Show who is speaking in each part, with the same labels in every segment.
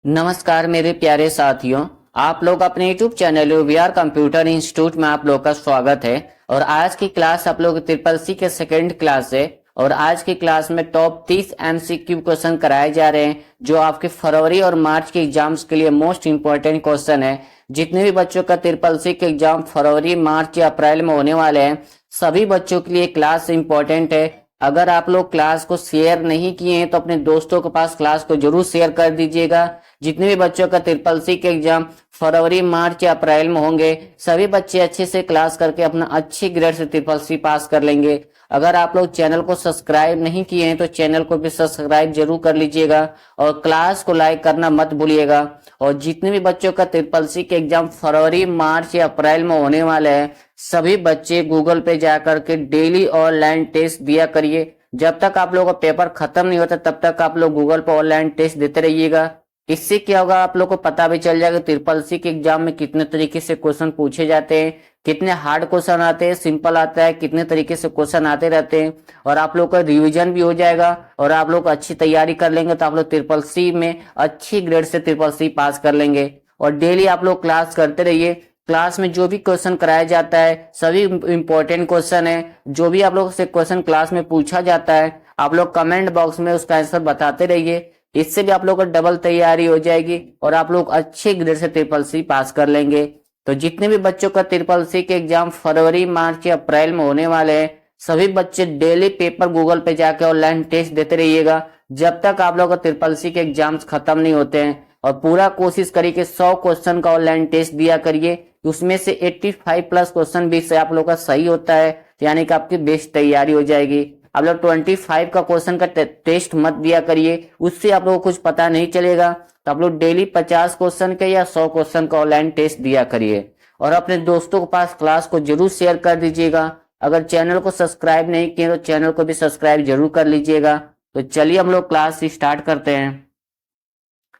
Speaker 1: नमस्कार मेरे प्यारे साथियों। आप लोग अपने YouTube channel VR computer institute में आप लोग का स्वागत है। और आज की क्लास आप लोग ट्रिपल सी के सेकंड क्लास है। और आज की क्लास में टॉप 30 MCQ क्वेश्चन कराए जा रहे हैं जो आपके फरवरी और मार्च के एग्जाम्स के लिए मोस्ट इंपॉर्टेंट क्वेश्चन है। जितने भी बच्चों का ट्रिपल सी के एग्जाम फरवरी, मार्च या अप्रैल में होने वाले हैं, सभी बच्चों के लिए क्लास इंपॉर्टेंट है। अगर आप लोग क्लास को शेयर नहीं किए हैं तो अपने दोस्तों के पास क्लास को जरूर शेयर कर दीजिएगा। जितने भी बच्चों का ट्रिपल सी के एग्जाम फरवरी, मार्च या अप्रैल में होंगे, सभी बच्चे अच्छे से क्लास करके अपना अच्छी ग्रेड से ट्रिपल सी पास कर लेंगे। अगर आप लोग चैनल को सब्सक्राइब नहीं किए हैं तो चैनल को भी सब्सक्राइब जरूर कर लीजिएगा और क्लास को लाइक करना मत भूलिएगा। और जितने भी बच्चों का ट्रिपल सी के एग्जाम फरवरी, मार्च या अप्रैल में होने वाले हैं, सभी बच्चे गूगल पे जाकर के डेली ऑनलाइन टेस्ट दिया करिए। जब तक आप लोगों का पेपर खत्म नहीं होता तब तक आप लोग गूगल पर ऑनलाइन टेस्ट देते रहिएगा। इससे क्या होगा, आप लोग को पता भी चल जाएगा ट्रिपल सी के एग्जाम में कितने तरीके से क्वेश्चन पूछे जाते हैं, कितने हार्ड क्वेश्चन आते हैं, सिंपल आता है, कितने तरीके से क्वेश्चन आते रहते हैं। और आप लोग का रिवीजन भी हो जाएगा और आप लोग अच्छी तैयारी कर लेंगे तो आप लोग ट्रिपल सी में अच्छी ग्रेड से ट्रिपल सी पास कर लेंगे। और डेली आप लोग क्लास करते रहिए। क्लास में जो भी क्वेश्चन कराया जाता है सभी इंपॉर्टेंट क्वेश्चन है। जो भी आप लोग से क्वेश्चन क्लास में पूछा जाता है आप लोग कमेंट बॉक्स में उसका आंसर बताते रहिए। इससे भी आप लोग को डबल तैयारी हो जाएगी और आप लोग अच्छे ग्रेड से ट्रिपल सी पास कर लेंगे। तो जितने भी बच्चों का ट्रिपल सी के एग्जाम फरवरी, मार्च या अप्रैल में होने वाले हैं, सभी बच्चे डेली पेपर गूगल पे जाके ऑनलाइन टेस्ट देते रहिएगा जब तक आप लोग का ट्रिपल सी के एग्जाम्स खत्म नहीं होते हैं। और पूरा कोशिश करिए कि 100 क्वेश्चन का ऑनलाइन टेस्ट दिया करिए, उसमें से 85 प्लस क्वेश्चन भी से आप लोग का सही होता है, यानी कि आपकी बेस्ट तैयारी हो जाएगी। आप लोग 25 का क्वेश्चन का टेस्ट मत दिया करिए, उससे आप लोगों को कुछ पता नहीं चलेगा। तो आप लोग डेली 50 क्वेश्चन के या 100 क्वेश्चन का ऑनलाइन टेस्ट दिया करिए और अपने दोस्तों के पास क्लास को जरूर शेयर कर दीजिएगा। अगर चैनल को सब्सक्राइब नहीं किए तो चैनल को भी सब्सक्राइब जरूर कर लीजिएगा। तो चलिए हम लोग क्लास स्टार्ट करते हैं।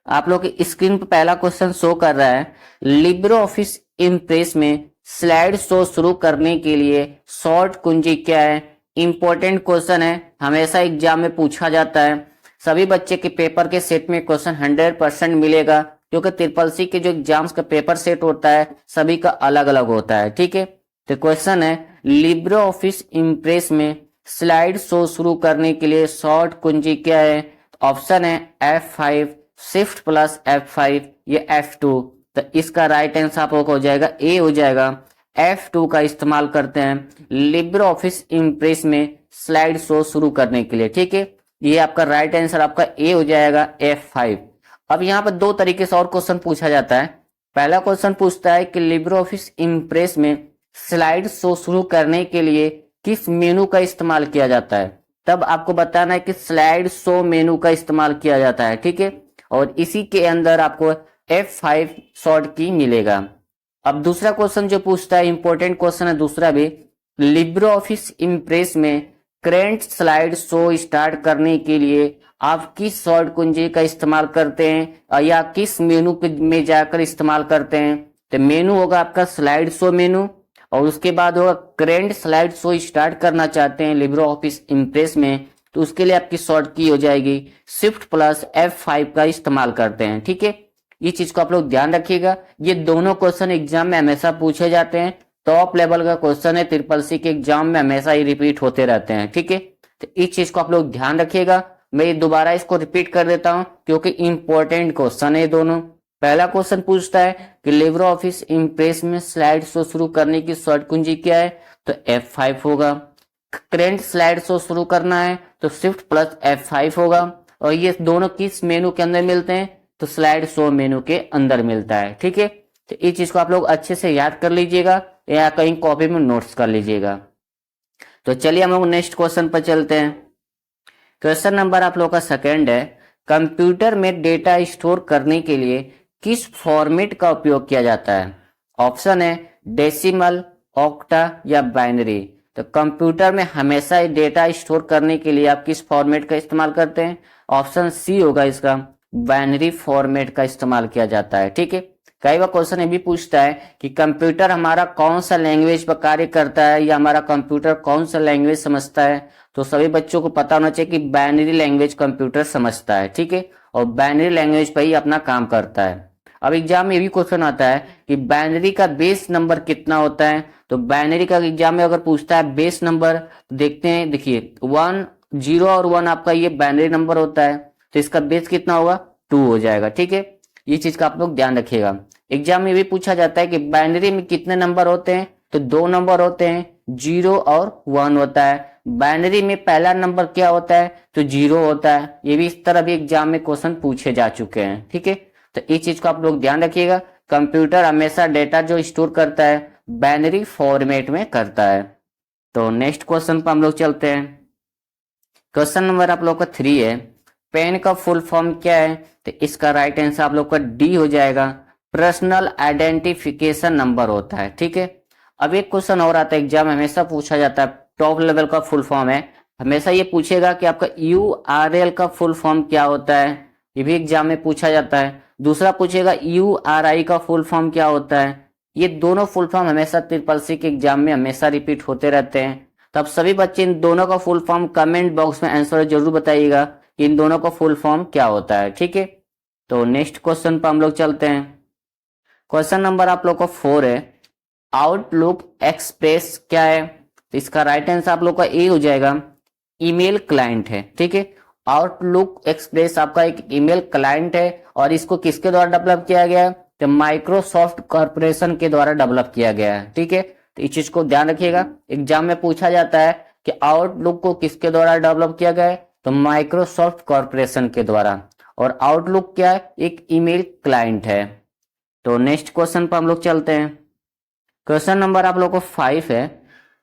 Speaker 1: आप लोग की स्क्रीन पर पहला क्वेश्चन शो कर रहा है, लिब्रे ऑफिस इम्प्रेस में स्लाइड शो शुरू करने के लिए शॉर्ट कुंजी क्या है। इंपॉर्टेंट क्वेश्चन है, हमेशा एग्जाम में पूछा जाता है। सभी बच्चे के पेपर के सेट में क्वेश्चन 100% मिलेगा, क्योंकि ट्रिपल सी के जो एग्जाम्स का पेपर सेट होता है सभी का अलग अलग होता है। ठीक है, तो क्वेश्चन है, लिब्रे ऑफिस इम्प्रेस में स्लाइड शो शुरू करने के लिए शॉर्ट कुंजी क्या है। ऑप्शन है F5, शिफ्ट प्लस F5 या F2। तो इसका राइट आंसर आप लोग हो जाएगा ए हो जाएगा। F2 का इस्तेमाल करते हैं लिब्रे ऑफिस इम्प्रेस में स्लाइड शो शुरू करने के लिए। ठीक है, ये आपका राइट आंसर आपका ए हो जाएगा F5। अब यहाँ पर दो तरीके से और क्वेश्चन पूछा जाता है। पहला क्वेश्चन पूछता है कि लिब्रे ऑफिस इम्प्रेस में स्लाइड शो शुरू करने के लिए किस मेनू का इस्तेमाल किया जाता है। तब आपको बताना है कि स्लाइड शो मेनू का इस्तेमाल किया जाता है। ठीक है, और इसी के अंदर आपको F5 शॉर्ट की मिलेगा। अब दूसरा क्वेश्चन जो पूछता है, इंपॉर्टेंट क्वेश्चन है दूसरा भी, लिब्रे ऑफिस इम्प्रेस में करंट स्लाइड शो स्टार्ट करने के लिए आप किस शॉर्ट कुंजी का इस्तेमाल करते हैं या किस मेनू में जाकर इस्तेमाल करते हैं। तो मेनू होगा आपका स्लाइड शो मेनू और उसके बाद होगा करंट स्लाइड शो स्टार्ट करना चाहते हैं लिब्रे ऑफिस इम्प्रेस में, तो उसके लिए आपकी शॉर्ट की हो जाएगी शिफ्ट प्लस F5 का इस्तेमाल करते हैं। ठीक है, ये चीज को आप लोग ध्यान रखिएगा। ये दोनों क्वेश्चन एग्जाम में हमेशा पूछे जाते हैं, टॉप लेवल का क्वेश्चन है, ट्रिपल सी के एग्जाम में हमेशा ही रिपीट होते रहते हैं। ठीक है, तो इस चीज को आप लोग ध्यान रखिएगा। मैं दोबारा इसको रिपीट कर देता हूं क्योंकि इंपॉर्टेंट क्वेश्चन है दोनों। पहला क्वेश्चन पूछता है कि लिब्रे ऑफिस इम्प्रेस में स्लाइड शो शुरू करने की शॉर्ट कुंजी क्या है, तो F5 होगा। करंट स्लाइड शो शुरू करना है तो शिफ्ट प्लस F5 होगा। और ये दोनों किस मेनू के अंदर मिलते हैं, तो स्लाइड शो मेनू के अंदर मिलता है। ठीक है, तो इस चीज को आप लोग अच्छे से याद कर लीजिएगा या कहीं कॉपी में नोट्स कर लीजिएगा। तो चलिए हम लोग नेक्स्ट क्वेश्चन पर चलते हैं। क्वेश्चन नंबर आप लोग का सेकंड है, कंप्यूटर में डेटा स्टोर करने के लिए किस फॉर्मेट का उपयोग किया जाता है। ऑप्शन है डेसिमल, ऑक्टा या बाइनरी। तो कंप्यूटर में हमेशा डेटा स्टोर करने के लिए आप किस फॉर्मेट का इस्तेमाल करते हैं। ऑप्शन सी होगा इसका, बाइनरी फॉर्मेट का इस्तेमाल किया जाता है। ठीक है, कई बार क्वेश्चन ये भी पूछता है कि कंप्यूटर हमारा कौन सा लैंग्वेज पर कार्य करता है या हमारा कंप्यूटर कौन सा लैंग्वेज समझता है। तो सभी बच्चों को पता होना चाहिए कि बाइनरी लैंग्वेज कंप्यूटर समझता है। ठीक है, और बाइनरी लैंग्वेज पर ही अपना काम करता है। अब एग्जाम में ये भी क्वेश्चन आता है कि बाइनरी का बेस नंबर कितना होता है। तो बाइनरी का एग्जाम में अगर पूछता है बेस नंबर, तो देखते हैं, देखिए 1 0 और 1 आपका ये बाइनरी नंबर होता है, तो इसका बेस कितना होगा, 2 हो जाएगा। ठीक है, ये चीज का आप लोग ध्यान रखिएगा। एग्जाम में भी पूछा जाता है कि बाइनरी में कितने नंबर होते हैं, तो 2 नंबर होते हैं, 0 और 1 होता है। बाइनरी में पहला नंबर क्या होता है, तो 0 होता है। ये भी इस तरह भी एग्जाम में क्वेश्चन पूछे जा चुके हैं। ठीक है, तो इस चीज को आप लोग ध्यान रखिएगा। कंप्यूटर हमेशा डेटा जो स्टोर करता है बाइनरी फॉर्मेट में करता है। तो नेक्स्ट क्वेश्चन पर हम लोग चलते हैं। क्वेश्चन नंबर आप लोग का 3 है, पेन का फुल फॉर्म क्या है, तो इसका राइट आंसर आप लोग का डी हो जाएगा, पर्सनल आइडेंटिफिकेशन नंबर होता है। ठीक है, अब एक क्वेश्चन और आता है एग्जाम में, हमेशा पूछा जाता है, टॉप लेवल का फुल फॉर्म है, हमेशा ये पूछेगा कि आपका URL का फुल फॉर्म क्या होता है, ये भी एग्जाम में पूछा जाता है। दूसरा पूछेगा URI का फुल फॉर्म क्या होता है। ये दोनों फुल फॉर्म हमेशा ट्रिपल के एग्जाम में हमेशा रिपीट होते रहते हैं। तब सभी बच्चे इन दोनों का फुल फॉर्म कमेंट बॉक्स में आंसर जरूर बताइएगा कि इन दोनों का फुल फॉर्म क्या होता है। ठीक है, तो नेक्स्ट क्वेश्चन पर हम लोग चलते हैं। क्वेश्चन नंबर आप लोग का 4 है, आउटलुक एक्सप्रेस क्या है, तो इसका राइट आंसर आप लोग का ए हो जाएगा, ईमेल क्लाइंट है। ठीक है, आउटलुक एक्सप्रेस आपका एक ईमेल क्लाइंट है और इसको किसके द्वारा डेवलप किया गया है, तो माइक्रोसॉफ्ट कॉर्पोरेशन के द्वारा डेवलप किया गया है। ठीक है, तो इस चीज को ध्यान रखिएगा। एग्जाम में पूछा जाता है कि आउटलुक को किसके द्वारा डेवलप किया गया है, तो माइक्रोसॉफ्ट कॉर्पोरेशन के द्वारा। और आउटलुक क्या है, एक ईमेल क्लाइंट है। तो नेक्स्ट क्वेश्चन पर हम लोग चलते हैं। क्वेश्चन नंबर आप लोग को 5 है,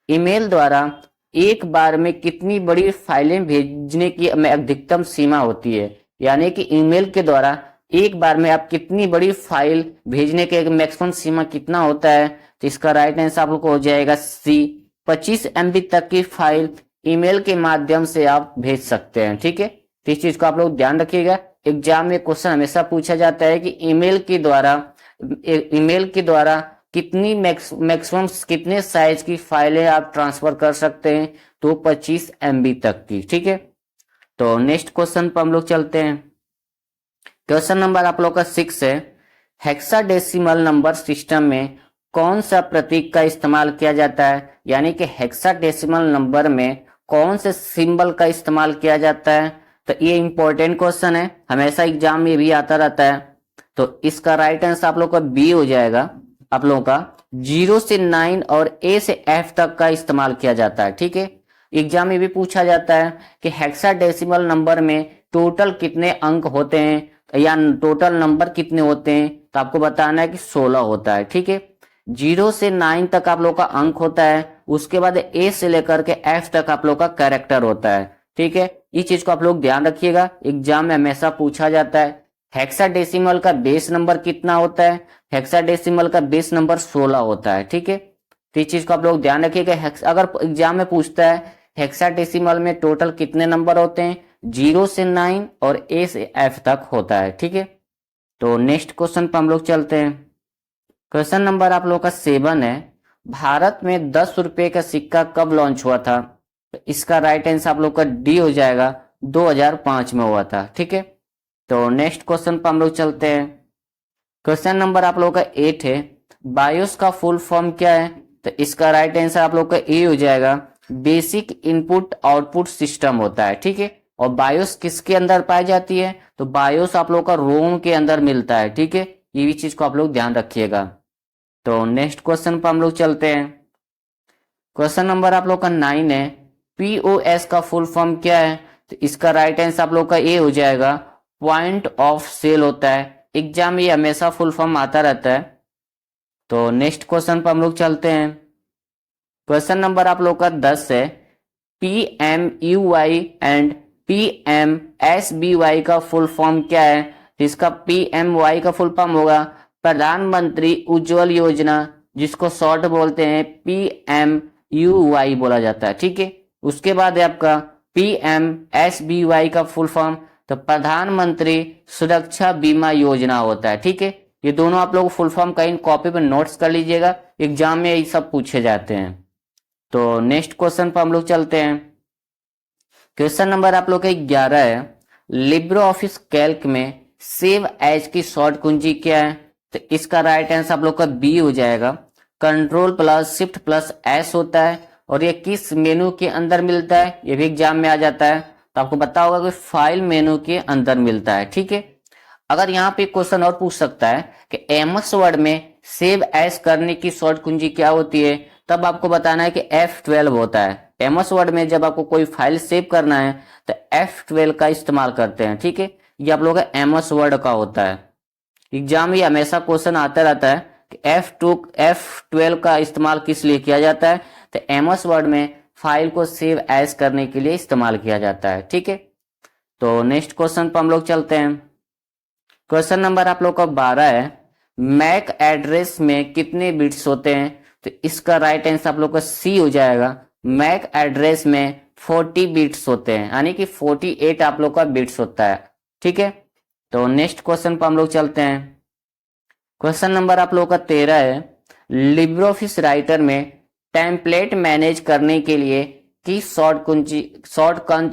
Speaker 1: ईमेल द्वारा एक बार में कितनी बड़ी फाइलें भेजने की अधिकतम सीमा होती है, यानी कि ईमेल के द्वारा एक बार में आप कितनी बड़ी फाइल भेजने के मैक्सिमम सीमा कितना होता है, तो इसका राइट आंसर आप लोग को हो जाएगा सी, 25 MB तक की फाइल ईमेल के माध्यम से आप भेज सकते हैं। ठीक है, तो इस चीज को आप लोग ध्यान रखिएगा। एग्जाम में क्वेश्चन हमेशा पूछा जाता है कि ईमेल के द्वारा कितनी मैक्सिमम कितने साइज की फाइलें आप ट्रांसफर कर सकते हैं, तो 25 MB तक की। ठीक है, तो नेक्स्ट क्वेश्चन पर हम लोग चलते हैं। क्वेश्चन नंबर आप लोग का 6 है, हेक्साडेसिमल नंबर सिस्टम में कौन सा प्रतीक का इस्तेमाल किया जाता है, यानी कि हेक्साडेसिमल नंबर में कौन से सिंबल का इस्तेमाल किया जाता है। तो ये इंपॉर्टेंट क्वेश्चन है, हमेशा एग्जाम में भी आता रहता है। तो इसका राइट आंसर आप लोग का बी हो जाएगा, आप लोगों का 0 से 9 और A से F तक का इस्तेमाल किया जाता है। ठीक है, एग्जाम में भी पूछा जाता है कि हेक्साडेसिमल नंबर में टोटल कितने अंक होते हैं या टोटल नंबर कितने होते हैं, तो आपको बताना है कि 16 होता है। ठीक है, 0 से 9 तक आप लोग का अंक होता है, उसके बाद A से लेकर के F तक आप लोग का कैरेक्टर होता है। ठीक है, इस चीज को आप लोग ध्यान रखिएगा, एग्जाम में हमेशा पूछा जाता है। हेक्साडेसिमल का बेस नंबर कितना होता है, हेक्साडेसिमल का बेस नंबर 16 होता है। ठीक है, तो इस चीज को आप लोग ध्यान रखिएगा। अगर एग्जाम में पूछता है हेक्साडेसिमल में टोटल कितने नंबर होते हैं, 0 से 9 और A से F तक होता है। ठीक है, तो नेक्स्ट क्वेश्चन पर हम लोग चलते हैं। क्वेश्चन नंबर आप लोग का 7 है, भारत में 10 रुपए का सिक्का कब लॉन्च हुआ था, तो इसका राइट आंसर आप लोग का डी हो जाएगा, 2005 में हुआ था। ठीक है, तो नेक्स्ट क्वेश्चन पर हम लोग चलते हैं। क्वेश्चन नंबर आप लोग का 8 है, बायोस का फुल फॉर्म क्या है, तो इसका राइट आंसर आप लोग का ए हो जाएगा, बेसिक इनपुट आउटपुट सिस्टम होता है। ठीक है, और बायोस किसके अंदर पाई जाती है, तो बायोस आप लोग का रोम के अंदर मिलता है। ठीक है, ये भी चीज को आप लोग ध्यान रखिएगा। तो नेक्स्ट क्वेश्चन पर हम लोग चलते हैं। क्वेश्चन नंबर आप लोग का 9 है, POS का फुल फॉर्म क्या है, तो इसका राइट आंसर आप लोग का ए हो जाएगा, पॉइंट ऑफ सेल होता है। एग्जाम में ये हमेशा फुल फॉर्म आता रहता है। तो नेक्स्ट क्वेश्चन पर हम लोग चलते हैं। क्वेश्चन नंबर आप लोग का 10 है, PMUY एंड PMSBY का फुल फॉर्म क्या है, जिसका PMY का फुल फॉर्म होगा प्रधानमंत्री उज्ज्वल योजना, जिसको शॉर्ट बोलते हैं PMUY बोला जाता है। ठीक है, उसके बाद है आपका PMSBY का फुल फॉर्म, तो प्रधानमंत्री सुरक्षा बीमा योजना होता है। ठीक है, ये दोनों आप लोग फुल फॉर्म कहीं कॉपी पर नोट्स कर लीजिएगा, एग्जाम में ये सब पूछे जाते हैं। तो नेक्स्ट क्वेश्चन पर हम लोग चलते हैं। क्वेश्चन नंबर आप लोग का 11 है, लिब्रो ऑफिस कैल्क में सेव एज की शॉर्ट कुंजी क्या है? तो इसका राइट आंसर आप लोग का बी हो जाएगा। Control plus shift plus S होता है और ये किस मेनू के अंदर मिलता है? ये भी एग्जाम में आ जाता है, तो आपको पता होगा कि फाइल मेनू के अंदर मिलता है। ठीक है, अगर यहाँ पे क्वेश्चन और पूछ सकता है कि एमएस वर्ड में सेव एज करने की शॉर्ट कुंजी क्या होती है, तब आपको बताना है कि F12 होता है। एमएस वर्ड में जब आपको कोई फाइल सेव करना है तो F12 का इस्तेमाल करते हैं। ठीक है, ये आप लोगों का एमएस वर्ड का होता है। एग्जाम में हमेशा क्वेश्चन आता रहता है कि F12 का इस्तेमाल किस लिए किया जाता है? तो एमएस वर्ड में फाइल को सेव एज करने के लिए इस्तेमाल किया जाता है। ठीक है, तो नेक्स्ट क्वेश्चन पर हम लोग चलते हैं। क्वेश्चन नंबर आप लोग का 12 है, मैक एड्रेस में कितने बिट्स होते हैं? तो इसका राइट आंसर आप लोग का सी हो जाएगा। मैक एड्रेस में 40 बिट्स होते हैं, यानी कि 48 आप लोग का बिट्स होता है। ठीक है, तो नेक्स्ट क्वेश्चन पर हम लोग चलते हैं। क्वेश्चन नंबर आप लोग का 13 है, लिब्रो ऑफिस राइटर में टेम्पलेट मैनेज करने के लिए की शॉर्टकट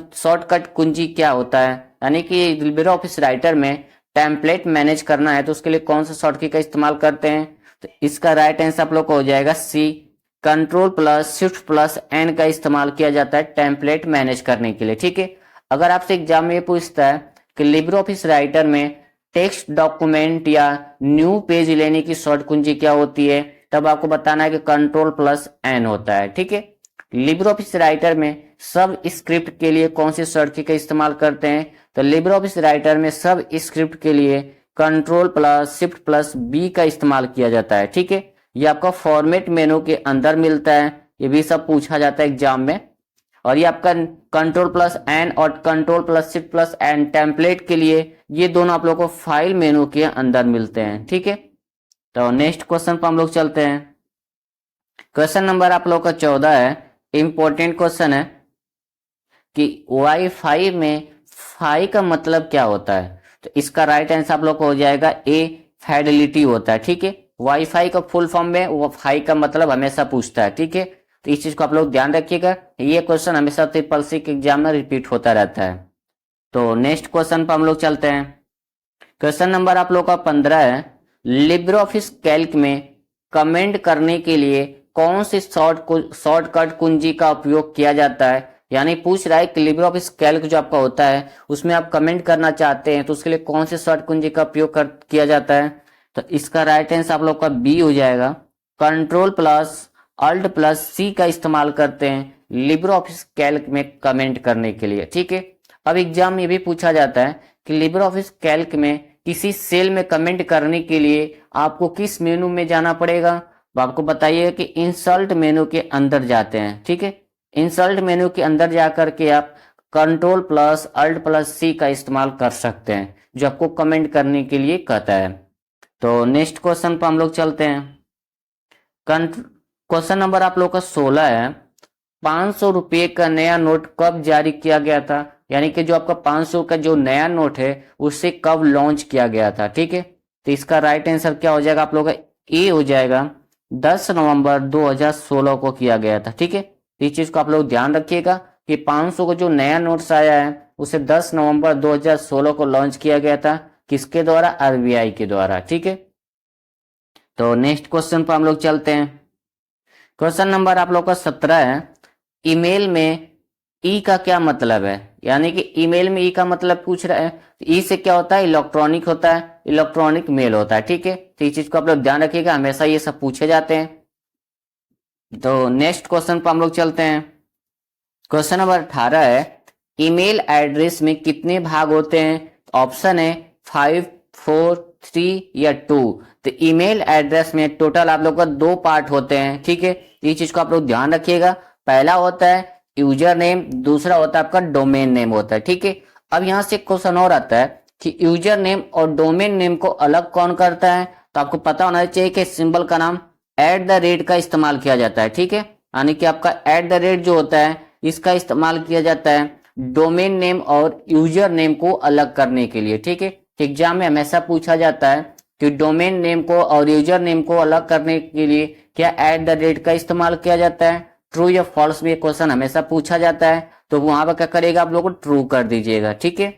Speaker 1: कुंजी क्या होता है? यानी कि लिब्रो ऑफिस राइटर में टेम्पलेट मैनेज करना है तो उसके लिए कौन सा शॉर्टकट का इस्तेमाल करते हैं? तो इसका राइट आंसर आप लोग को हो जाएगा सी। Control plus shift plus N का इस्तेमाल किया जाता है टेम्पलेट मैनेज करने के लिए। ठीक है, अगर आपसे एग्जाम में ये पूछता है कि लिब्रो ऑफिस राइटर में टेक्स्ट डॉक्यूमेंट या न्यू पेज लेने की शॉर्ट कुंजी क्या होती है, तब आपको बताना है कि कंट्रोल प्लस एन होता है। ठीक है, लिब्रो ऑफिस राइटर में सब स्क्रिप्ट के लिए कौन सी शॉर्ट की का इस्तेमाल करते हैं? तो लिब्रो ऑफिस राइटर में सब स्क्रिप्ट के लिए control plus shift plus B का इस्तेमाल किया जाता है। ठीक है, ये आपका फॉर्मेट मेनू के अंदर मिलता है, ये भी सब पूछा जाता है एग्जाम में। और ये आपका कंट्रोल प्लस एन और control plus shift plus N template के लिए ये दोनों आप लोग को फाइल मेनू के अंदर मिलते हैं। ठीक है, तो नेक्स्ट क्वेश्चन पर हम लोग चलते हैं। क्वेश्चन नंबर आप लोग का 14 है, इंपॉर्टेंट क्वेश्चन है कि वाईफाई में फाई का मतलब क्या होता है? तो इसका राइट आंसर आप लोग को हो जाएगा ए, फाइडेलिटी होता है। ठीक है, वाईफाई का फुल फॉर्म में वो फाई का मतलब हमेशा पूछता है। ठीक है, तो इस चीज को आप लोग ध्यान रखिएगा, ये क्वेश्चन हमेशा ट्रिपल सी के एग्जाम में रिपीट होता रहता है। तो नेक्स्ट क्वेश्चन पर हम लोग चलते हैं। क्वेश्चन नंबर आप लोग का 15 है, लिब्रो ऑफिस कैल्क में कमेंट करने के लिए कौन सी शॉर्टकट कुंजी का उपयोग किया जाता है? यानी पूछ रहा है कि लिब्रो ऑफिस कैल्क जो आपका होता है उसमें आप कमेंट करना चाहते हैं तो उसके लिए कौन सी शॉर्ट कुंजी का उपयोग किया जाता है? तो इसका राइट आंसर आप लोग का बी हो जाएगा। कंट्रोल प्लस अल्ट प्लस सी का इस्तेमाल करते हैं लिब्रो ऑफिस कैल्क में कमेंट करने के लिए। ठीक है, अब एग्जाम में भी पूछा जाता है कि लिब्रो ऑफिस कैल्क में किसी सेल में कमेंट करने के लिए आपको किस मेनू में जाना पड़ेगा? तो आपको बताइए कि इंसर्ट मेनू के अंदर जाते हैं। ठीक है, इंसर्ट मेनू के अंदर जाकर के आप कंट्रोल प्लस अल्ट प्लस सी का इस्तेमाल कर सकते हैं जो आपको कमेंट करने के लिए कहता है। तो नेक्स्ट क्वेश्चन पर हम लोग चलते हैं। क्वेश्चन नंबर आप लोग का 16 है, 500 रुपये का नया नोट कब जारी किया गया था? यानी कि जो आपका 500 का जो नया नोट है उसे कब लॉन्च किया गया था? ठीक है, तो इसका राइट आंसर क्या हो जाएगा आप लोग का? ए हो जाएगा। 10 नवंबर 2016 को किया गया था। ठीक है, इस चीज को आप लोग ध्यान रखिएगा कि 500 का जो नया नोट्स आया है उसे 10 नवंबर 2016 को लॉन्च किया गया था। किसके द्वारा? आरबीआई के द्वारा। ठीक है, तो नेक्स्ट क्वेश्चन पर हम लोग चलते हैं। क्वेश्चन नंबर आप लोग का 17 है, ईमेल में ई का क्या मतलब है? यानी कि ईमेल में ई का मतलब पूछ रहा है। ई से क्या होता है? इलेक्ट्रॉनिक होता है, इलेक्ट्रॉनिक मेल होता है। ठीक है, तो इस चीज को आप लोग ध्यान रखिएगा, हमेशा ये सब पूछे जाते हैं। तो नेक्स्ट क्वेश्चन पर हम लोग चलते हैं। क्वेश्चन नंबर 18 है, ईमेल एड्रेस में कितने भाग होते हैं? ऑप्शन है 5, 4, 3 या 2। तो ईमेल एड्रेस में टोटल आप लोग का 2 पार्ट होते हैं। ठीक है, ये चीज को आप लोग ध्यान रखिएगा। पहला होता है यूजर नेम, दूसरा होता है आपका डोमेन नेम होता है। ठीक है, अब यहाँ से क्वेश्चन और आता है कि यूजर नेम और डोमेन नेम को अलग कौन करता है? तो आपको पता होना चाहिए कि सिंबल का नाम @ का इस्तेमाल किया जाता है। ठीक है, यानी कि आपका @ जो होता है इसका इस्तेमाल किया जाता है डोमेन नेम और यूजर नेम को अलग करने के लिए। ठीक है, एग्जाम में हमेशा पूछा जाता है कि डोमेन नेम को और यूजर नेम को अलग करने के लिए क्या @ का इस्तेमाल किया जाता है? ट्रू या फॉल्स में क्वेश्चन हमेशा पूछा जाता है, तो वहां पर क्या करेगा आप लोग को ट्रू कर दीजिएगा। ठीक है,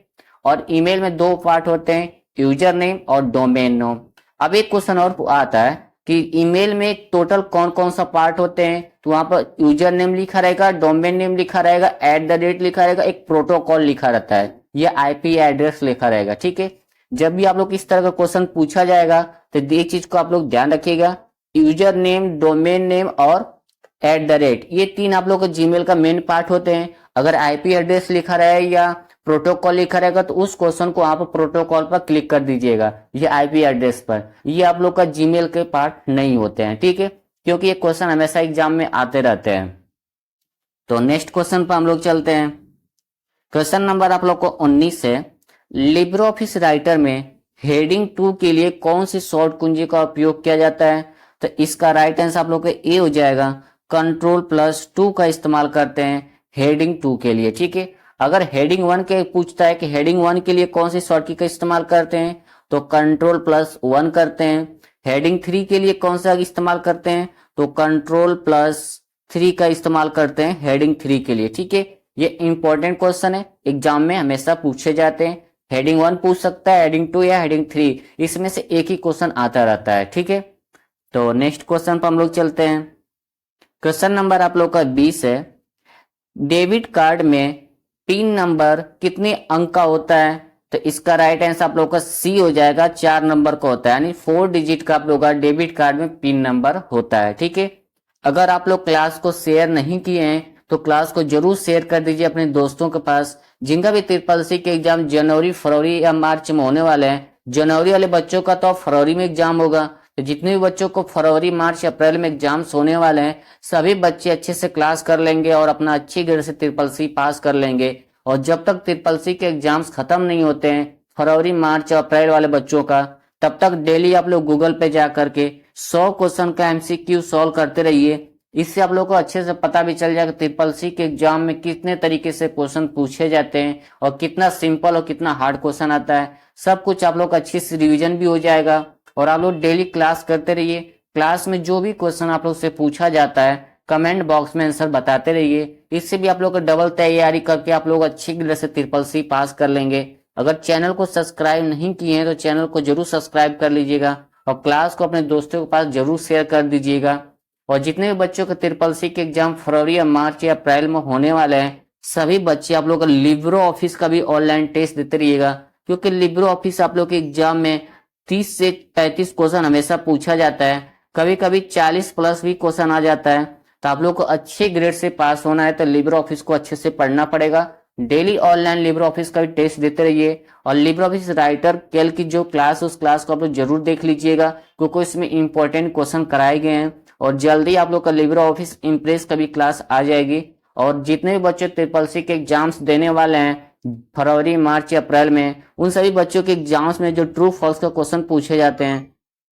Speaker 1: और ईमेल में दो पार्ट होते हैं, यूजर नेम और डोमेन नेम। अब एक क्वेश्चन और आता है कि ईमेल में टोटल कौन कौन सा पार्ट होते हैं, तो वहां पर यूजर नेम लिखा रहेगा, डोमेन नेम लिखा रहेगा, @ लिखा रहेगा, एक प्रोटोकॉल लिखा रहता है, ये आईपी एड्रेस लिखा रहेगा। ठीक है, जब भी आप लोग इस तरह का क्वेश्चन पूछा जाएगा तो ये चीज को आप लोग ध्यान रखिएगा, यूजर नेम, डोमेन नेम और @ ये तीन आप लोग का जीमेल का मेन पार्ट होते हैं। अगर आईपी एड्रेस लिखा रहे या प्रोटोकॉल लिखा रहेगा तो उस क्वेश्चन को आप प्रोटोकॉल पर क्लिक कर दीजिएगा, ये आईपी एड्रेस पर। ये आप लोग का जीमेल के पार्ट नहीं होते हैं, ठीक है, क्योंकि ये क्वेश्चन हमेशा एग्जाम में आते रहते हैं। तो नेक्स्ट क्वेश्चन पर हम लोग चलते हैं। क्वेश्चन नंबर आप लोग को 19 है, लिब्रे ऑफिस राइटर में हेडिंग 2 के लिए कौन सी शॉर्ट कुंजी का उपयोग किया जाता है? तो इसका राइट आंसर आप लोग का ए हो जाएगा, Ctrl+2 का इस्तेमाल करते हैं हेडिंग 2 के लिए। ठीक है, अगर हेडिंग 1 के पूछता है कि हेडिंग 1 के लिए कौन सी शॉर्ट की का इस्तेमाल करते हैं, तो Ctrl+1 करते हैं। हेडिंग 3 के लिए कौन सा इस्तेमाल करते हैं, तो Ctrl+3 का इस्तेमाल करते हैं हेडिंग 3 के लिए। ठीक है, ये इंपॉर्टेंट क्वेश्चन है, एग्जाम में हमेशा पूछे जाते हैं। हेडिंग 1 पूछ सकता है, हेडिंग 2 या हेडिंग 3, इसमें से एक ही क्वेश्चन आता रहता है। ठीक है, तो नेक्स्ट क्वेश्चन पर हम लोग चलते हैं। क्वेश्चन नंबर आप लोग का 20 है, डेबिट कार्ड में पिन नंबर कितने अंक का होता है? तो इसका राइट आंसर आप लोग का सी हो जाएगा, 4 नंबर का होता है, यानी 4 डिजिट का आप लोग का डेबिट कार्ड में पिन नंबर होता है। ठीक है, अगर आप लोग क्लास को शेयर नहीं किए हैं तो क्लास को जरूर शेयर कर दीजिए अपने दोस्तों के पास, जिनका भी SSC के एग्जाम जनवरी, फरवरी या मार्च में होने वाले हैं। जनवरी वाले बच्चों का तो फरवरी में एग्जाम होगा, तो जितने भी बच्चों को फरवरी, मार्च, अप्रैल में एग्जाम्स होने वाले हैं, सभी बच्चे अच्छे से क्लास कर लेंगे और अपना अच्छी ग्रेड से SSC पास कर लेंगे। और जब तक SSC के एग्जाम्स खत्म नहीं होते हैं, फरवरी, मार्च, अप्रैल वाले बच्चों का, तब तक डेली आप लोग गूगल पे जा करके 100 क्वेश्चन का MCQ सॉल्व करते रहिए। इससे आप लोग को अच्छे से पता भी चल जाएगा SSC के एग्जाम में कितने तरीके से क्वेश्चन पूछे जाते हैं और कितना सिंपल और कितना हार्ड क्वेश्चन आता है। सब कुछ आप लोग अच्छी से रिवीजन भी हो जाएगा और आप लोग डेली क्लास करते रहिए। क्लास में जो भी क्वेश्चन आप लोग से पूछा जाता है कमेंट बॉक्स में आंसर बताते रहिए, इससे भी आप लोग को डबल तैयारी करके आप लोग अच्छी ग्रेड से SSC पास कर लेंगे। अगर चैनल को सब्सक्राइब नहीं किए हैं तो चैनल को जरूर सब्सक्राइब कर लीजिएगा और क्लास को अपने दोस्तों के पास जरूर शेयर कर दीजिएगा। और जितने भी बच्चों के SSC के एग्जाम फरवरी या मार्च या अप्रैल में होने वाले हैं, सभी बच्चे आप लोग का लिब्रे ऑफिस का भी ऑनलाइन टेस्ट देते रहिएगा, क्योंकि लिब्रे ऑफिस आप लोग के एग्जाम में 30 से 35 क्वेश्चन हमेशा पूछा जाता है, कभी कभी 40+ भी क्वेश्चन आ जाता है। तो आप लोग को अच्छे ग्रेड से पास होना है तो लिब्रे ऑफिस को अच्छे से पढ़ना पड़ेगा। डेली ऑनलाइन लिब्रे ऑफिस का भी टेस्ट देते रहिए और लिब्रे ऑफिस राइटर कल की जो क्लास, उस क्लास को आप लोग जरूर देख लीजिएगा, क्योंकि इसमें इंपॉर्टेंट क्वेश्चन कराए गए हैं। और जल्दी आप लोग का लिब्रे ऑफिस इम्प्रेस का भी क्लास आ जाएगी। और जितने भी बच्चे SSC के एग्जाम्स देने वाले हैं फरवरी, मार्च या अप्रैल में, उन सभी बच्चों के एग्जाम्स में जो ट्रू फॉल्स का क्वेश्चन पूछे जाते हैं,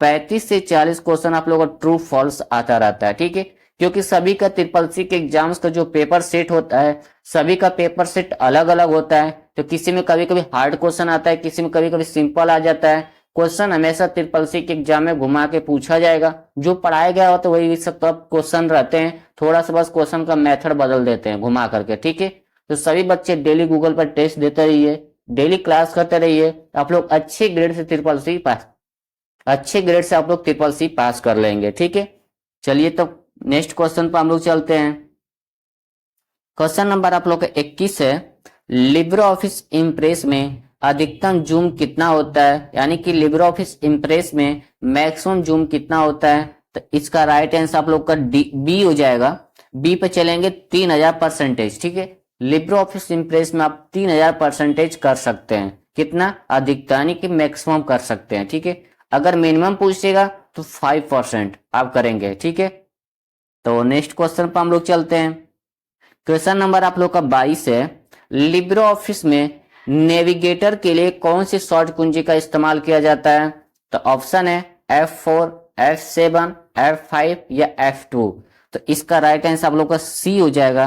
Speaker 1: 35 से 40 क्वेश्चन आप लोग का ट्रू फॉल्स आता रहता है। ठीक है, क्योंकि सभी का SSC के एग्जाम्स का जो पेपर सेट होता है, सभी का पेपर सेट अलग अलग होता है। तो किसी में कभी कभी हार्ड क्वेश्चन आता है, किसी में कभी कभी सिंपल आ जाता है। क्वेश्चन हमेशा SSC के एग्जाम में घुमा के पूछा जाएगा, जो पढ़ाया गया हो तो वही सब क्वेश्चन रहते हैं, थोड़ा सा बस क्वेश्चन का मेथड बदल देते हैं घुमा करके। ठीक है, तो सभी बच्चे डेली गूगल पर टेस्ट देते रहिए, डेली क्लास करते रहिए, आप लोग अच्छे ग्रेड से SSC पास, अच्छे ग्रेड से आप लोग SSC पास कर लेंगे। ठीक है, चलिए तो नेक्स्ट क्वेश्चन पर हम लोग चलते हैं। क्वेश्चन नंबर आप लोग का 21 है, लिब्रे ऑफिस इम्प्रेस में अधिकतम जूम कितना होता है, यानी कि लिब्रे ऑफिस इम्प्रेस में मैक्सिमम जूम कितना होता है? तो इसका राइट आंसर आप लोग का बी हो जाएगा। बी पे चलेंगे 3000%। ठीक है, लिब्रे ऑफिस इम्प्रेस में आप 3000% कर सकते हैं, कितना? अधिकतम, यानी कि मैक्सिमम कर सकते हैं। ठीक है, अगर मिनिमम पूछेगा तो 5% आप करेंगे। ठीक है, तो नेक्स्ट क्वेश्चन पर हम लोग चलते हैं। क्वेश्चन नंबर आप लोग का 22 है, लिब्रे ऑफिस में नेविगेटर के लिए कौन सी शॉर्ट कुंजी का इस्तेमाल किया जाता है? तो ऑप्शन है F4, F7, F5 या F2। तो इसका राइट आंसर आप लोग का सी हो जाएगा,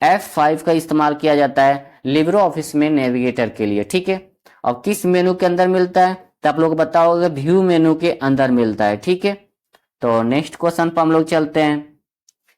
Speaker 1: F5 का इस्तेमाल किया जाता है लिब्रे ऑफिस में नेविगेटर के लिए। ठीक है, और किस मेनू के अंदर मिलता है? तो आप लोग बताओगे व्यू मेनू के अंदर मिलता है। ठीक है, तो नेक्स्ट क्वेश्चन पर हम लोग चलते हैं।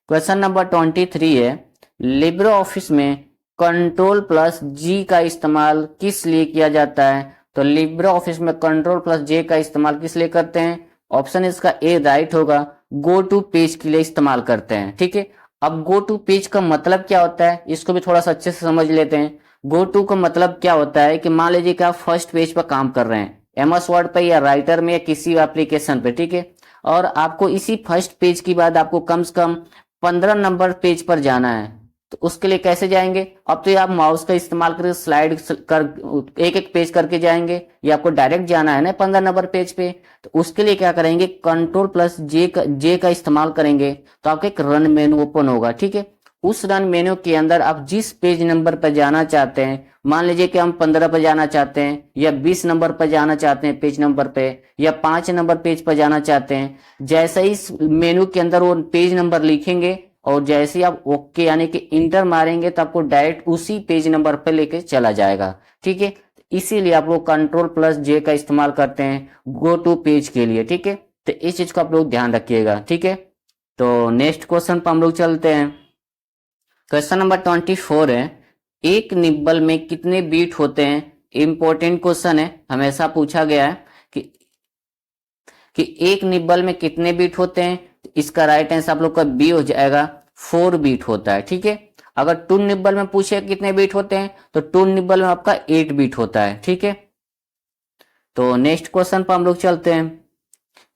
Speaker 1: क्वेश्चन नंबर 23 है, लिब्रे ऑफिस में कंट्रोल प्लस जी का इस्तेमाल किस लिए किया जाता है? तो लिब्रे ऑफिस में कंट्रोल प्लस जे का इस्तेमाल किस लिए करते हैं? ऑप्शन इसका ए राइट होगा, गो टू पेज के लिए इस्तेमाल करते हैं। ठीक है, अब गो टू पेज का मतलब क्या होता है इसको भी थोड़ा सा अच्छे से समझ लेते हैं। गो टू का मतलब क्या होता है कि मान लीजिए कि आप फर्स्ट पेज पर काम कर रहे हैं एमएस वर्ड पे या राइटर में या किसी एप्लीकेशन पे, ठीक है, और आपको इसी फर्स्ट पेज के बाद आपको कम से कम 15 नंबर पेज पर जाना है। तो उसके लिए कैसे जाएंगे? अब तो ये आप माउस का इस्तेमाल करके स्लाइड कर एक एक पेज करके जाएंगे, या आपको डायरेक्ट जाना है ना 15 नंबर पेज पे, तो उसके लिए क्या करेंगे? कंट्रोल प्लस जे का इस्तेमाल करेंगे तो आपका एक रन मेनू ओपन होगा। ठीक है, उस रन मेनू के अंदर आप जिस पेज नंबर पर जाना चाहते हैं, मान लीजिए कि हम 15 पर जाना चाहते हैं या 20 नंबर पर जाना चाहते हैं पेज नंबर पे, या 5 नंबर पेज पर जाना चाहते हैं, जैसे ही इस मेनू के अंदर वो पेज नंबर लिखेंगे और जैसे ही आप ओके यानी कि इंटर मारेंगे तो आपको डायरेक्ट उसी पेज नंबर पर लेके चला जाएगा। ठीक है, इसीलिए आप लोग कंट्रोल प्लस जे का इस्तेमाल करते हैं गो टू पेज के लिए। ठीक है, तो इस चीज को आप लोग ध्यान रखिएगा। ठीक है, तो नेक्स्ट क्वेश्चन पर हम लोग चलते हैं। क्वेश्चन नंबर 24 है, एक निब्बल में कितने बीट होते हैं? इंपॉर्टेंट क्वेश्चन है, हमेशा पूछा गया है कि एक निब्बल में कितने बीट होते हैं। इसका राइट आंसर आप लोग का बी हो जाएगा, 4 बीट होता है। ठीक है, अगर टू निब्बल में पूछे कितने बीट होते हैं तो टू निब्बल में आपका 8 बीट होता है। ठीक है, तो नेक्स्ट क्वेश्चन पर हम लोग चलते हैं।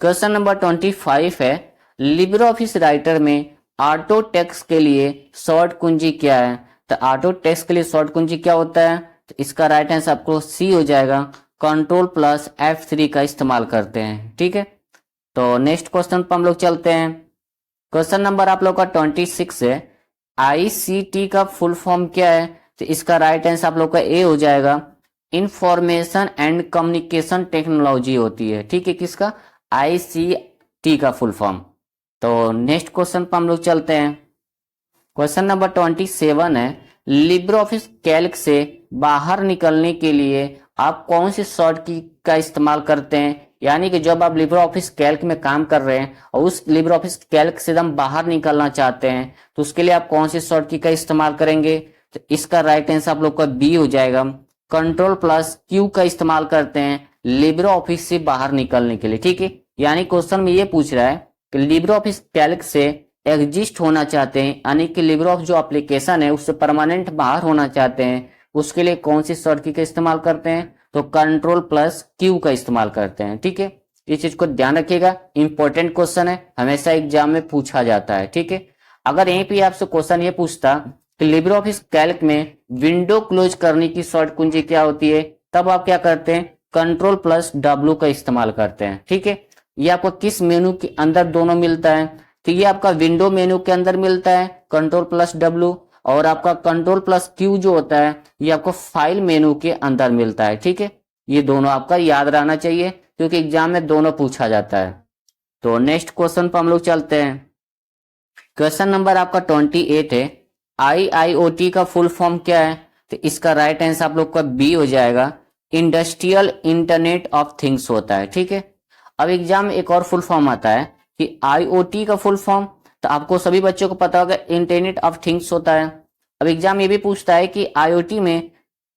Speaker 1: क्वेश्चन नंबर 25 है, लिब्रे ऑफिस राइटर में ऑटो टेक्स्ट के लिए शॉर्ट कुंजी क्या है? तो ऑटो टेक्स्ट के लिए शॉर्ट कुंजी क्या होता है? तो इसका राइट आंसर आपको सी हो जाएगा, कंट्रोल प्लस F3 का इस्तेमाल करते हैं। ठीक है, तो नेक्स्ट क्वेश्चन पर हम लोग चलते हैं। क्वेश्चन नंबर आप लोग का 26 है, ICT का फुल फॉर्म क्या है? तो इसका राइट आंसर आप लोग का ए हो जाएगा, इंफॉर्मेशन एंड कम्युनिकेशन टेक्नोलॉजी होती है। ठीक है, किसका? ICT का फुल फॉर्म। तो नेक्स्ट क्वेश्चन पर हम लोग चलते हैं। क्वेश्चन नंबर 27 है, लिब्रे ऑफिस कैल्क से बाहर निकलने के लिए आप कौन सी शॉर्ट की का इस्तेमाल करते हैं? यानी कि जब आप लिब्रे ऑफिस कैल्क में काम कर रहे हैं और उस लिब्रे ऑफिस कैल्क से हम बाहर निकलना चाहते हैं तो उसके लिए आप कौन सी शॉर्ट की का इस्तेमाल करेंगे? तो इसका राइट आंसर आप लोग का बी हो जाएगा, कंट्रोल प्लस क्यू का इस्तेमाल करते हैं लिब्रे ऑफिस से बाहर निकलने के लिए। ठीक है, यानी क्वेश्चन में ये पूछ रहा है कि लिब्रे ऑफिस कैल्क से एग्जिस्ट होना चाहते हैं, यानी कि लिब्रे ऑफिस जो एप्लीकेशन है उससे परमानेंट बाहर होना चाहते हैं, उसके लिए कौन सी शॉर्ट की का इस्तेमाल करते हैं? तो कंट्रोल प्लस क्यू का इस्तेमाल करते हैं। ठीक है, इस चीज को ध्यान रखिएगा, इंपॉर्टेंट क्वेश्चन है, हमेशा एग्जाम में पूछा जाता है। ठीक है, अगर यहीं पे आपसे क्वेश्चन ये पूछता कि लिब्रे ऑफिस कैल्क में विंडो क्लोज करने की शॉर्ट कुंजी क्या होती है, तब आप क्या करते हैं? कंट्रोल प्लस डब्ल्यू का इस्तेमाल करते हैं। ठीक है, ये आपको किस मेनू के अंदर दोनों मिलता है? तो ये आपका विंडो मेनू के अंदर मिलता है कंट्रोल प्लस डब्ल्यू, और आपका कंट्रोल प्लस क्यू जो होता है ये आपको फाइल मेनू के अंदर मिलता है। ठीक है, ये दोनों आपका याद रहना चाहिए क्योंकि एग्जाम में दोनों पूछा जाता है। तो नेक्स्ट क्वेश्चन पर हम लोग चलते हैं। क्वेश्चन नंबर आपका 28 है, IIoT का फुल फॉर्म क्या है? तो इसका राइट आंसर आप लोग का बी हो जाएगा, इंडस्ट्रियल इंटरनेट ऑफ थिंग्स होता है। ठीक है, अब एग्जाम में एक और फुल फॉर्म आता है कि IoT का फुल फॉर्म, तो आपको सभी बच्चों को पता होगा इंटरनेट ऑफ थिंग्स होता है। अब एग्जाम ये भी पूछता है कि IoT में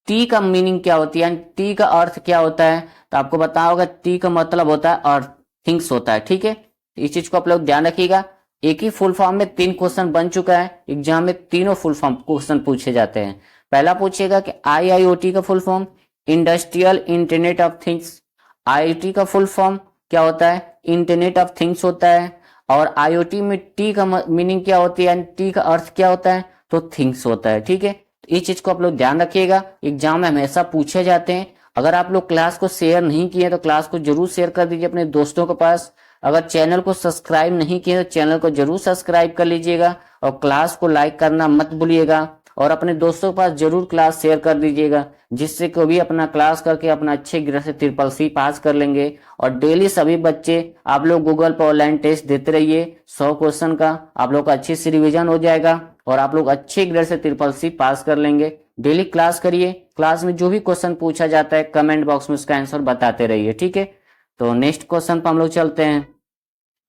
Speaker 1: टी का मीनिंग क्या होती है, टी का अर्थ क्या होता है? तो आपको पता होगा टी का मतलब होता है अर्थ, थिंग्स होता है। ठीक है, इस चीज को आप लोग ध्यान रखिएगा, एक ही फुल फॉर्म में 3 क्वेश्चन बन चुका है, एग्जाम में तीनों फुल फॉर्म क्वेश्चन पूछे जाते हैं। पहला पूछेगा कि IIoT का full form industrial internet of things, IoT का फुल फॉर्म क्या होता है? इंटरनेट ऑफ थिंग्स होता है, और IoT में टी का मीनिंग क्या होती है, टी का अर्थ क्या होता है? तो थिंग्स होता है। ठीक है, तो इस चीज को आप लोग ध्यान रखिएगा, एग्जाम में हमेशा पूछे जाते हैं। अगर आप लोग क्लास को शेयर नहीं किए तो क्लास को जरूर शेयर कर दीजिए अपने दोस्तों के पास। अगर चैनल को सब्सक्राइब नहीं किए तो चैनल को जरूर सब्सक्राइब कर लीजिएगा, और क्लास को लाइक करना मत भूलिएगा, और अपने दोस्तों के पास जरूर क्लास शेयर कर दीजिएगा, जिससे कोई भी अपना क्लास करके अपना अच्छे ग्रेड से CCC पास कर लेंगे। और डेली सभी बच्चे आप लोग गूगल पर ऑनलाइन टेस्ट देते रहिए, 100 क्वेश्चन का आप लोग का अच्छे से रिविजन हो जाएगा और आप लोग अच्छे ग्रेड से CCC पास कर लेंगे। डेली क्लास करिए, क्लास में जो भी क्वेश्चन पूछा जाता है कमेंट बॉक्स में उसका आंसर बताते रहिए। ठीक है, तो नेक्स्ट क्वेश्चन पर हम लोग चलते हैं।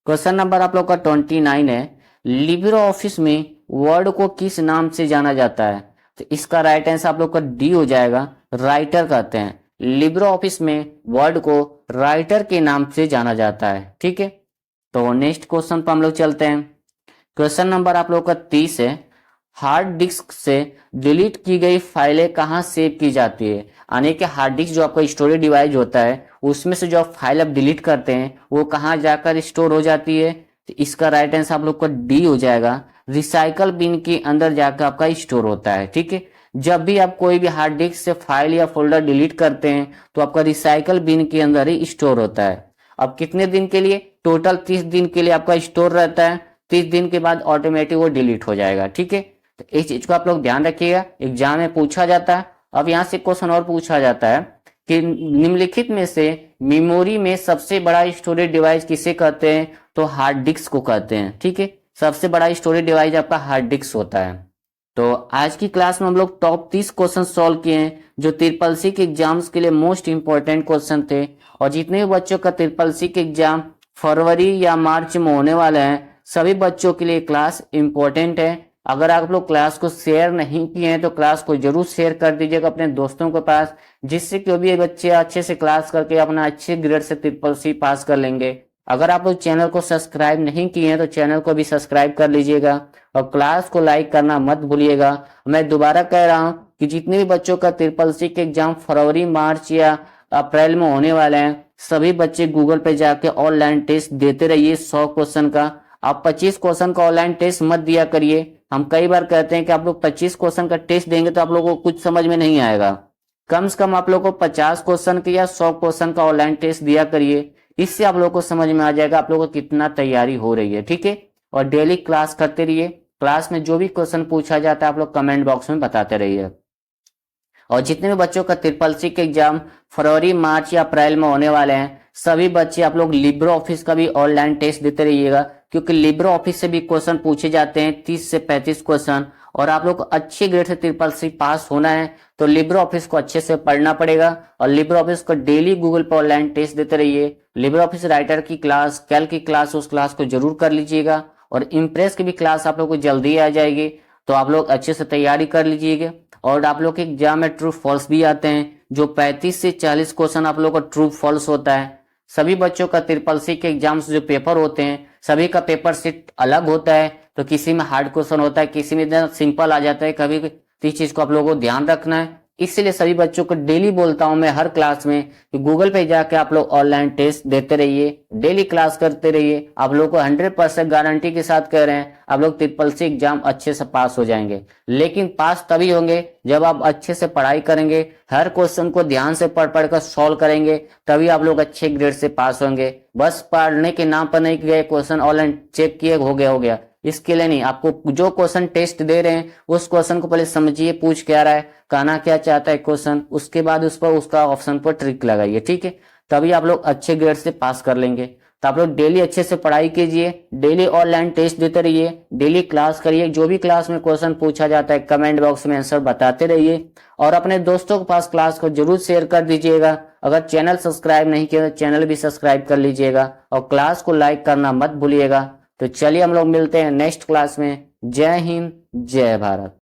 Speaker 1: क्वेश्चन नंबर आप लोग का 29 है, लिब्रे ऑफिस में वर्ड को किस नाम से जाना जाता है? तो इसका राइट आंसर आप लोग का डी हो जाएगा, राइटर कहते हैं। लिब्रो ऑफिस में वर्ड को राइटर के नाम से जाना जाता है। ठीक है, तो नेक्स्ट क्वेश्चन पर हम लोग चलते हैं। क्वेश्चन नंबर आप लोग का 30 है। हार्ड डिस्क से डिलीट की गई फाइलें कहाँ सेव की जाती है? यानी कि हार्ड डिस्क जो आपका स्टोरेज डिवाइस होता है उसमें से जो आप फाइल आप डिलीट करते हैं वो कहाँ जाकर स्टोर हो जाती है? तो इसका राइट आंसर आप लोग का डी हो जाएगा, रिसाइकल बिन के अंदर जाकर आपका स्टोर होता है। ठीक है, जब भी आप कोई भी हार्ड डिस्क से फाइल या फोल्डर डिलीट करते हैं तो आपका रिसाइकल बिन के अंदर ही स्टोर होता है। अब कितने दिन के लिए? टोटल 30 दिन के लिए आपका स्टोर रहता है। 30 दिन के बाद ऑटोमेटिक वो डिलीट हो जाएगा। ठीक है, तो इस चीज को आप लोग ध्यान रखिएगा, एग्जाम में पूछा जाता है। अब यहाँ से क्वेश्चन और पूछा जाता है कि निम्नलिखित में से मेमोरी में सबसे बड़ा स्टोरेज डिवाइस किसे कहते हैं? तो हार्ड डिस्क को कहते हैं। ठीक है, सबसे बड़ा स्टोरेज डिवाइस आपका हार्ड डिस्क होता है। तो आज की क्लास में हम लोग टॉप 30 क्वेश्चन सॉल्व किए हैं जो ट्रिपल सी के एग्जाम्स के लिए मोस्ट इंपॉर्टेंट क्वेश्चन थे। और जितने भी बच्चों का ट्रिपल सी के एग्जाम फरवरी या मार्च में होने वाले हैं सभी बच्चों के लिए क्लास इंपॉर्टेंट है। अगर आप लोग क्लास को शेयर नहीं किए हैं तो क्लास को जरूर शेयर कर दीजिएगा अपने दोस्तों के पास, जिससे कि भी बच्चे अच्छे से क्लास करके अपना अच्छे ग्रेड से ट्रिपल सी पास कर लेंगे। अगर आप लोग चैनल को सब्सक्राइब नहीं किए हैं तो चैनल को भी सब्सक्राइब कर लीजिएगा और क्लास को लाइक करना मत भूलिएगा। मैं दोबारा कह रहा हूं कि जितने भी बच्चों का ट्रिपल सी के एग्जाम फरवरी मार्च या अप्रैल में होने वाले हैं सभी बच्चे गूगल पे जाके ऑनलाइन टेस्ट देते रहिए 100 क्वेश्चन का। आप 25 क्वेश्चन का ऑनलाइन टेस्ट मत दिया करिए। हम कई बार कहते हैं कि आप लोग 25 क्वेश्चन का टेस्ट देंगे तो आप लोगों को कुछ समझ में नहीं आएगा। कम से कम आप लोग को 50 क्वेश्चन के या 100 क्वेश्चन का ऑनलाइन टेस्ट दिया करिए, इससे आप लोगों को समझ में आ जाएगा आप लोगों को कितना तैयारी हो रही है। ठीक है, और डेली क्लास करते रहिए। क्लास में जो भी क्वेश्चन पूछा जाता है आप लोग कमेंट बॉक्स में बताते रहिए। और जितने भी बच्चों का ट्रिपल सी के एग्जाम फरवरी मार्च या अप्रैल में होने वाले हैं सभी बच्चे आप लोग लिब्रो ऑफिस का भी ऑनलाइन टेस्ट देते रहिएगा, क्योंकि लिब्रो ऑफिस से भी क्वेश्चन पूछे जाते हैं 30 से 35 क्वेश्चन। और आप लोग को अच्छे ग्रेड से ट्रिपल सी पास होना है तो लिब्रो ऑफिस को अच्छे से पढ़ना पड़ेगा और लिब्रो ऑफिस को डेली गूगल पर ऑनलाइन टेस्ट देते रहिए। लिब्रो ऑफिस राइटर की क्लास, कैल की क्लास, उस क्लास को जरूर कर लीजिएगा। और इम्प्रेस की भी क्लास आप लोग को जल्दी आ जाएगी, तो आप लोग अच्छे से तैयारी कर लीजिएगा। और आप लोग के एग्जाम में ट्रू फॉल्स भी आते हैं, जो 35 से 40 क्वेश्चन आप लोग का ट्रू फॉल्स होता है। सभी बच्चों का ट्रिपल सी के एग्जाम्स जो पेपर होते हैं सभी का पेपर सेट अलग होता है, तो किसी में हार्ड क्वेश्चन होता है, किसी में सिंपल आ जाता है कभी। तो इस चीज को आप लोगों को ध्यान रखना है। इसलिए सभी बच्चों को डेली बोलता हूं मैं हर क्लास में कि गूगल पे जाके आप लोग ऑनलाइन टेस्ट देते रहिए, डेली क्लास करते रहिए। आप लोग को 100% गारंटी के साथ कह रहे हैं आप लोग ट्रिपल सी एग्जाम अच्छे से पास हो जाएंगे। लेकिन पास तभी होंगे जब आप अच्छे से पढ़ाई करेंगे, हर क्वेश्चन को ध्यान से पढ़ पढ़ कर सॉल्व करेंगे, तभी आप लोग अच्छे ग्रेड से पास होंगे। बस पढ़ने के नाम पर नहीं गए, क्वेश्चन ऑनलाइन चेक किए हो गया, इसके लिए नहीं। आपको जो क्वेश्चन टेस्ट दे रहे हैं उस क्वेश्चन को पहले समझिए, पूछ क्या रहा है, कहना क्या चाहता है क्वेश्चन, उसके बाद उस पर उसका ऑप्शन पर ट्रिक लगाइए। ठीक है, तभी आप लोग अच्छे ग्रेड से पास कर लेंगे। तो आप लोग डेली अच्छे से पढ़ाई कीजिए, डेली ऑनलाइन टेस्ट देते रहिए, डेली क्लास करिए। जो भी क्लास में क्वेश्चन पूछा जाता है कमेंट बॉक्स में आंसर बताते रहिए और अपने दोस्तों के पास क्लास को जरूर शेयर कर दीजिएगा। अगर चैनल सब्सक्राइब नहीं किया तो चैनल भी सब्सक्राइब कर लीजिएगा और क्लास को लाइक करना मत भूलिएगा। तो चलिए हम लोग मिलते हैं नेक्स्ट क्लास में। जय हिंद, जय भारत।